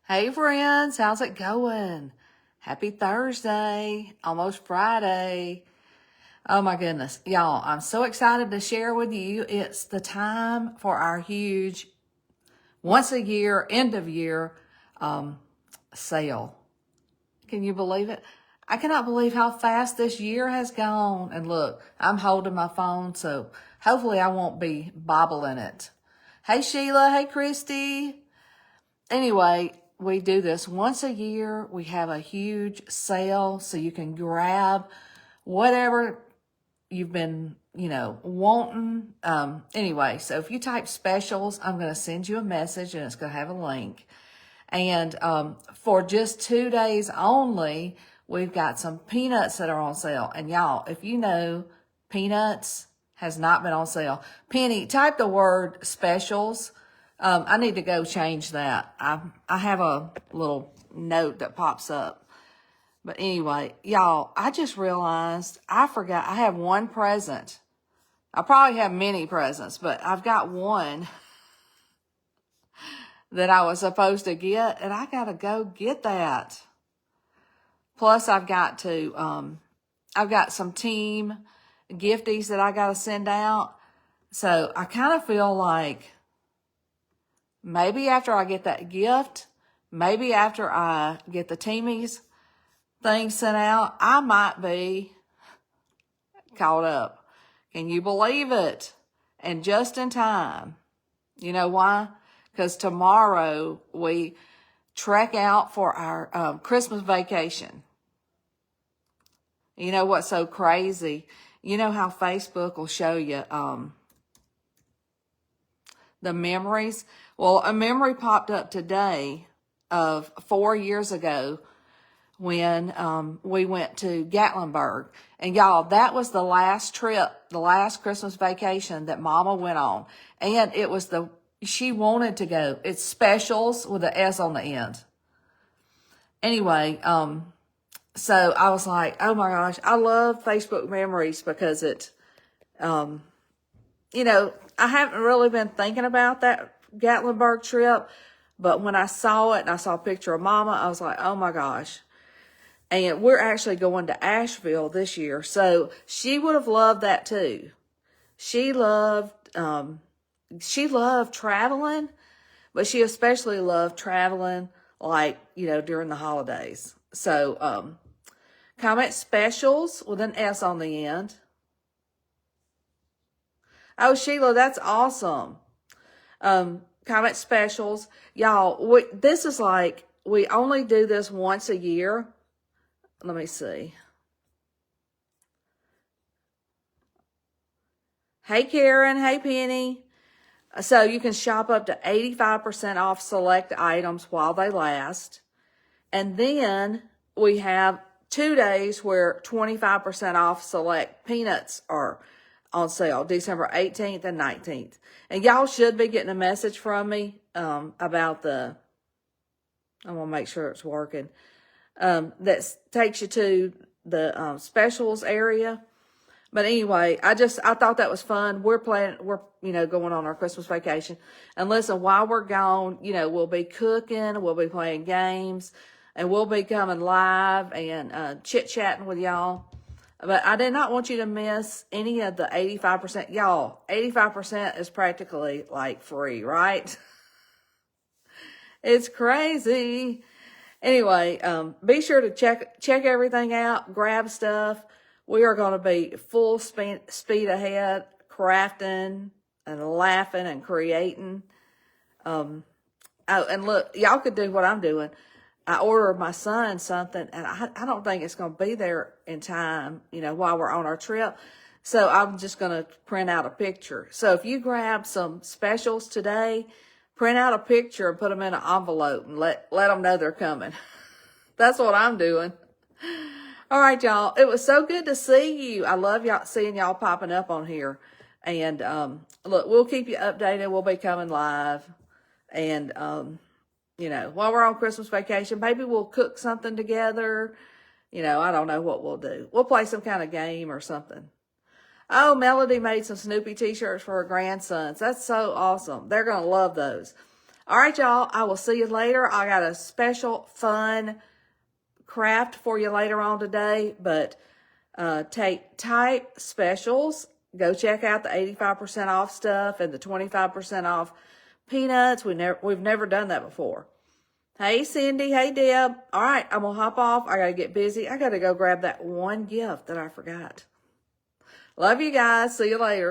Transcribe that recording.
Hey friends, how's it going? Happy Thursday, almost Friday. Oh my goodness, y'all, I'm so excited to share with you. It's the time for our huge once a year, end of year sale. Can you believe it? I cannot believe how fast this year has gone. And look, I'm holding my phone, so hopefully I won't be bobbling it. Hey Sheila, hey Christy. Anyway, we do this once a year. We have a huge sale so you can grab whatever you've been, wanting. Anyway, so if you type specials, I'm going to send you a message and it's going to have a link. And for just 2 days only, we've got some peanuts that are on sale. And y'all, if you know, peanuts has not been on sale. Penny, type the word specials. I need to go change that. I have a little note that pops up. But anyway, y'all, I just realized I forgot I have one present. I probably have many presents, but I've got one that I was supposed to get, and I gotta go get that. Plus, I've got some team gifties that I gotta send out. So I kind of feel like maybe after I get that gift, maybe after I get the teamies thing sent out, I might be caught up. Can you believe it? And just in time. You know why? Because tomorrow we trek out for our Christmas vacation. You know what's so crazy? You know how Facebook will show you the memories? Well, a memory popped up today of 4 years ago when we went to Gatlinburg. And y'all, that was the last trip, the last Christmas vacation that Mama went on. And it was she wanted to go. It's specials with an S on the end. Anyway, so I was like, oh my gosh, I love Facebook memories because I haven't really been thinking about that Gatlinburg trip. But when I saw it and I saw a picture of Mama, I was like, oh my gosh. And we're actually going to Asheville this year. So she would have loved that too. She loved traveling, but she especially loved traveling during the holidays. So, comment specials with an S on the end. Oh, Sheila, that's awesome. Comment specials. Y'all, this is like, we only do this once a year. Let me see. Hey, Karen. Hey, Penny. So you can shop up to 85% off select items while they last. And then we have 2 days where 25% off select peanuts are on sale, December 18th and 19th. And y'all should be getting a message from me about I want to make sure it's working. That takes you to the specials area. But anyway, I thought that was fun. We're going on our Christmas vacation. And listen, while we're gone, we'll be cooking, we'll be playing games, and we'll be coming live and chit-chatting with y'all. But I did not want you to miss any of the 85%. Y'all, 85% is practically like free, right? It's crazy. Anyway, be sure to check everything out, grab stuff. We are going to be full speed ahead, crafting and laughing and creating. Oh, and look, y'all could do what I'm doing. I ordered my son something, and I don't think it's going to be there in time, while we're on our trip. So I'm just going to print out a picture. So if you grab some specials today, print out a picture and put them in an envelope and let them know they're coming. That's what I'm doing. All right, y'all. It was so good to see you. I love seeing y'all popping up on here. And look, we'll keep you updated. We'll be coming live. And, while we're on Christmas vacation, maybe we'll cook something together. I don't know what we'll do. We'll play some kind of game or something. Oh, Melody made some Snoopy t-shirts for her grandsons. That's so awesome. They're going to love those. All right, y'all. I will see you later. I got a special fun craft for you later on today, but take type specials. Go check out the 85% off stuff and the 25% off peanuts. We've never done that before. Hey, Cindy. Hey, Deb. All right, I'm going to hop off. I got to get busy. I got to go grab that one gift that I forgot. Love you guys. See you later.